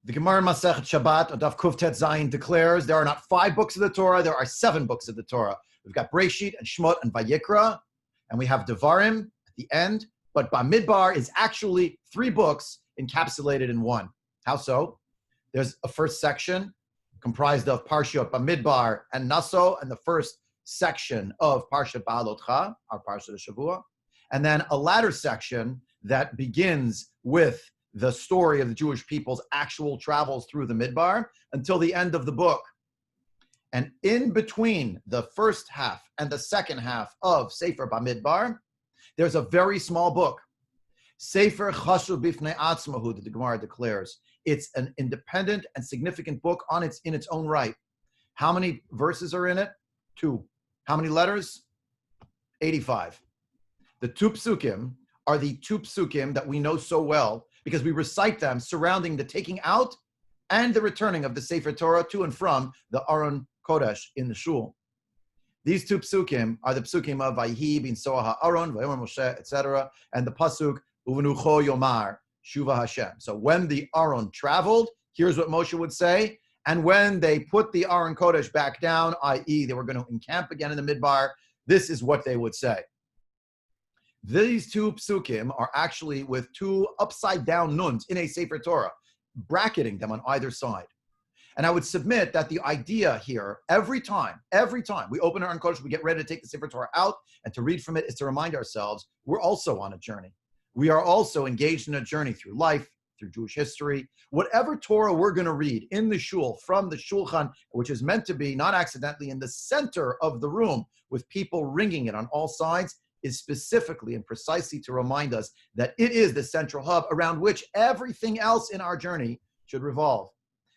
The Gemara in Masechet Shabbat, Daf Kuf Tet Zayin, declares there are not 5 books of the Torah, there are 7 books of the Torah. We've got Breshit and Shmot and Vayikra, and we have Devarim at the end, but Bamidbar is actually 3 books encapsulated in one. How so? There's a first section comprised of Parshat Bamidbar and Naso, and the first section of Parshat Behaalotecha, our Parshat Shavua, and then a latter section that begins with the story of the Jewish people's actual travels through the Midbar until the end of the book. And in between the first half and the second half of Sefer Bamidbar, there's a very small book, Sefer Chashuv Bifnei Atzmahu, that the Gemara declares. It's an independent and significant book in its own right. How many verses are in it? 2. How many letters? 85. The 2 psukim are the 2 psukim that we know so well because we recite them surrounding the taking out and the returning of the Sefer Torah to and from the Aron Kodesh in the Shul. These 2 psukim are the psukim of Vayhi bin Soah Aaron, Vayomer Moshe, etc., and the pasuk Uvenucho Yomar Shuva Hashem. So when the Aron traveled, here's what Moshe would say, and when they put the Aron Kodesh back down, i.e., they were going to encamp again in the Midbar, this is what they would say. These 2 psukim are actually with 2 upside-down nuns in a Sefer Torah, bracketing them on either side. And I would submit that the idea here, every time we open our Aron Kodesh, we get ready to take the Sefer Torah out and to read from it, is to remind ourselves we're also on a journey. We are also engaged in a journey through life, through Jewish history. Whatever Torah we're going to read in the shul, from the shulchan, which is meant to be, not accidentally, in the center of the room with people ringing it on all sides, is specifically and precisely to remind us that it is the central hub around which everything else in our journey should revolve.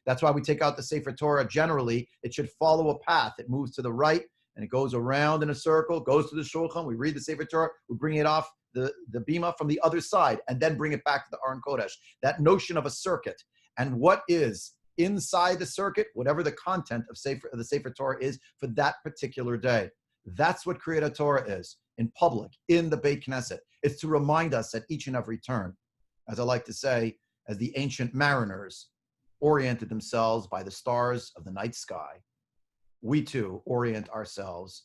That's why we take out the Sefer Torah generally. It should follow a path. It moves to the right, and it goes around in a circle, goes to the Shulchan. We read the Sefer Torah. We bring it off the bima from the other side, and then bring it back to the Aron Kodesh. That notion of a circuit, and what is inside the circuit, whatever the content of the Sefer Torah is for that particular day. That's what Kriyat Torah is, in public, in the Beit Knesset. It's to remind us at each and every turn, as I like to say, as the ancient mariners oriented themselves by the stars of the night sky, we too orient ourselves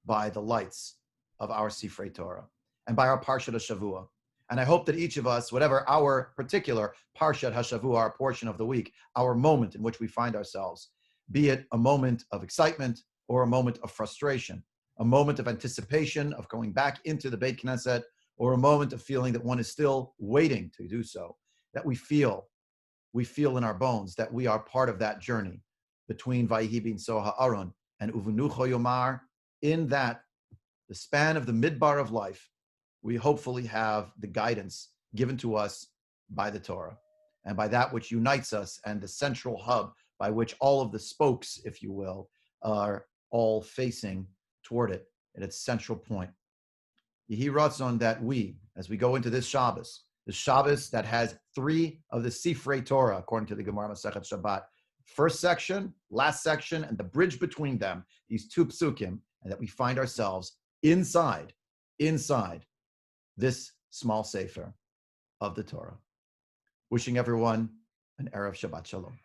by the lights of our Sifrei Torah and by our Parshat HaShavua. And I hope that each of us, whatever our particular Parshat HaShavua, our portion of the week, our moment in which we find ourselves, be it a moment of excitement or a moment of frustration, a moment of anticipation of going back into the Beit Knesset, or a moment of feeling that one is still waiting to do so, that we feel in our bones that we are part of that journey between Vayhi bin Soha Aaron and Uvenucho Yomar. In that, the span of the midbar of life, we hopefully have the guidance given to us by the Torah and by that which unites us and the central hub by which all of the spokes, if you will, are all facing toward it at its central point. Yehi Ratzon that we, as we go into this Shabbos, the Shabbos that has 3 of the Sifrei Torah, according to the Gemara Masechet Shabbat, first section, last section, and the bridge between them, these 2 psukim, and that we find ourselves inside this small Sefer of the Torah. Wishing everyone an Erev Shabbat Shalom.